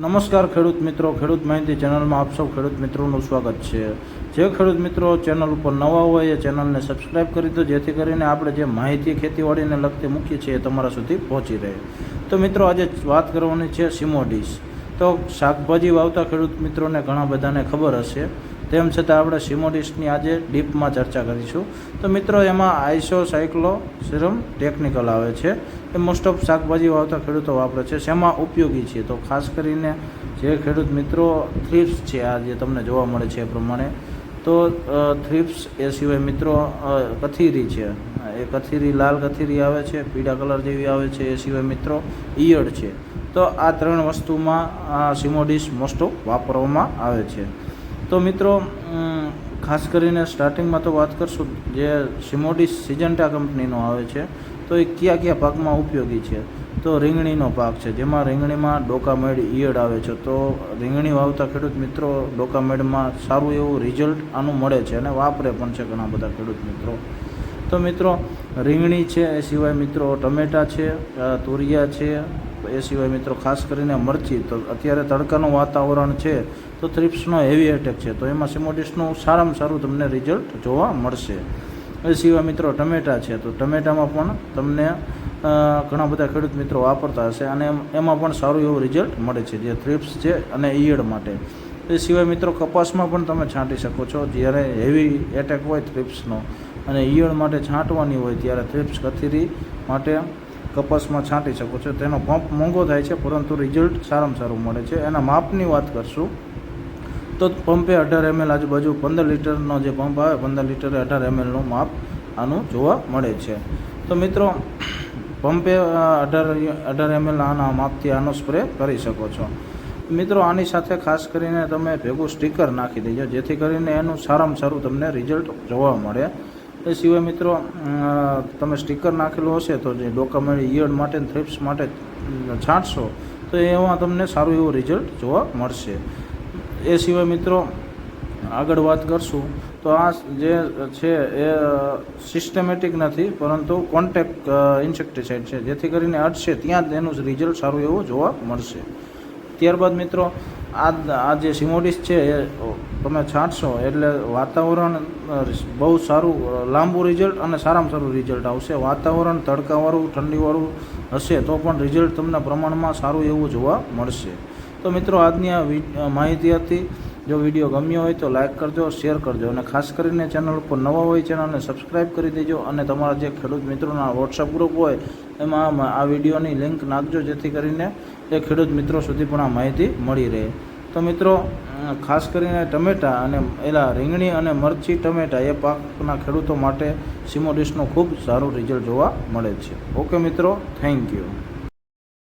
નમસ્કાર ખેડૂત મિત્રો, ખેડૂત માહિતી ચેનલમાં આપ સૌ ખેડૂત મિત્રોનું સ્વાગત છે। જે ખેડૂત મિત્રો ચેનલ ઉપર નવા હોય એ ચેનલને સબસ્ક્રાઈબ કરી દો, જેથી કરીને આપણે જે માહિતી ખેતીવાડીને લગતી મૂકીએ છીએ એ તમારા સુધી પહોંચી રહે। તો મિત્રો આજે વાત કરવાની છે સિમોડીસ। તો શાકભાજી વાવતા ખેડૂત મિત્રોને ઘણા બધાને ખબર હશે, તેમ છતાં આપણે સિમોડીસની આજે ડીપમાં ચર્ચા કરીશું। તો મિત્રો એમાં આઇસોસાયક્લોસીરમ ટેકનિકલ આવે છે, એ મોસ્ટ ઓફ શાકભાજી વાવતા ખેડૂતો વાપરે છે। શેમાં ઉપયોગી છે? તો ખાસ કરીને જે ખેડૂત મિત્રો થ્રિપ્સ છે, આ જે તમને જોવા મળે છે એ પ્રમાણે, તો થ્રિપ્સ એ સિવાય મિત્રો કથીરી છે, એ કથીરી લાલ કથીરી આવે છે, પીળા કલર જેવી આવે છે, એ સિવાય મિત્રો ઈયળ છે। તો આ ત્રણ વસ્તુમાં આ સિમોડીસ મોસ્ટ ઓફ વાપરવામાં આવે છે। તો મિત્રો ખાસ કરીને સ્ટાર્ટિંગમાં તો વાત કરશું, જે સિમોડીસ સિજન્ટા કંપનીનો આવે છે, તો એ કયા પાકમાં ઉપયોગી છે? તો રીંગણીનો પાક છે, જેમાં રીંગણીમાં ડોકામેડ ઈયળ આવે છે। તો રીંગણી વાવતા ખેડૂત મિત્રો ડોકામેડમાં સારું એવું રિઝલ્ટ આનું મળે છે અને વાપરે પણ છે ઘણા બધા ખેડૂત મિત્રો। તો મિત્રો રીંગણી છે, એ સિવાય મિત્રો ટમેટા છે, તુરિયા છે, એ સિવાય મિત્રો ખાસ કરીને મરચી। તો અત્યારે તડકાનું વાતાવરણ છે, તો થ્રિપ્સનો હેવી એટેક છે, તો એમાં સિમોડીસનું સારામાં સારું તમને રિઝલ્ટ જોવા મળશે। એ સિવાય મિત્રો ટમેટા છે, તો ટમેટામાં પણ તમને ઘણા બધા ખેડૂત મિત્રો વાપરતા હશે અને એમાં પણ સારું એવું રિઝલ્ટ મળે છે, જે થ્રિપ્સ છે અને ઈયળ માટે। એ સિવાય મિત્રો કપાસમાં પણ તમે છાંટી શકો છો, જ્યારે હેવી એટેક હોય થ્રિપ્સનો અને ઈયળ માટે છાંટવાની હોય ત્યારે થ્રિપ્સ કથીરી માટે કપાસમાં છાંટી શકો છો। તેનો પંપ મોંઘો થાય છે, પરંતુ રિઝલ્ટ સારામાં સારું મળે છે। એના માપની વાત કરશું તો પંપે 18 ml આજુબાજુ 15 લીટરનો જે પંપ આવે, 15 લીટરે 18 mlનું માપ આનું જોવા મળે છે। તો મિત્રો પંપે 18 ml આના માપથી આનો સ્પ્રે કરી શકો છો। મિત્રો આની સાથે ખાસ કરીને તમે ભેગું સ્ટીકર નાખી દેજો, જેથી કરીને એનું સારામાં સારું તમને રિઝલ્ટ જોવા મળે। એ સિવાય મિત્રો તમે સ્ટીકર નાખેલું હશે તો જે ડોકામેડ ઈયળ માટે થ્રિપ્સ માટે છાંટશો તો એમાં તમને સારું એવું રિઝલ્ટ જોવા મળશે। એ સિવાય મિત્રો આગળ વાત કરશું તો આ જે છે એ સિસ્ટમેટિક નથી, પરંતુ કોન્ટેક્ટ ઇન્સેક્ટિસાઇડ છે, જેથી કરીને અડશે ત્યાં જ એનું રિઝલ્ટ સારું એવું જોવા મળશે। ત્યારબાદ મિત્રો આ જે સિમોડીસ છે એ તમે છાંટશો એટલે વાતાવરણ બહુ સારું લાંબુ રિઝલ્ટ અને સારામાં સારું રિઝલ્ટ આવશે। વાતાવરણ તડકાવાળું ઠંડીવાળું હશે તો પણ રિઝલ્ટ તમને પ્રમાણમાં સારું એવું જોવા મળશે। તો મિત્રો આજની આ માહિતી હતી। જો વિડીયો ગમ્યો હોય તો લાઇક કરજો, શેર કરજો અને ખાસ કરીને ચેનલ ઉપર નવા હોય ચેનલને સબસ્ક્રાઈબ કરી દેજો અને તમારા જે ખેડૂત મિત્રોના વોટ્સઅપ ગ્રુપ હોય એમાં આ વિડીયોની લિંક નાખજો, જેથી કરીને એ ખેડૂત મિત્રો સુધી પણ આ માહિતી મળી રહે। તો મિત્રો ખાસ કરીને ટમેટા અને રીંગણી અને મરચી ટમેટા એ પાકના ખેડૂતો માટે સિમોડીસનું ખૂબ સારું રિઝલ્ટ જોવા મળે છે। ઓકે મિત્રો, થેન્ક યુ।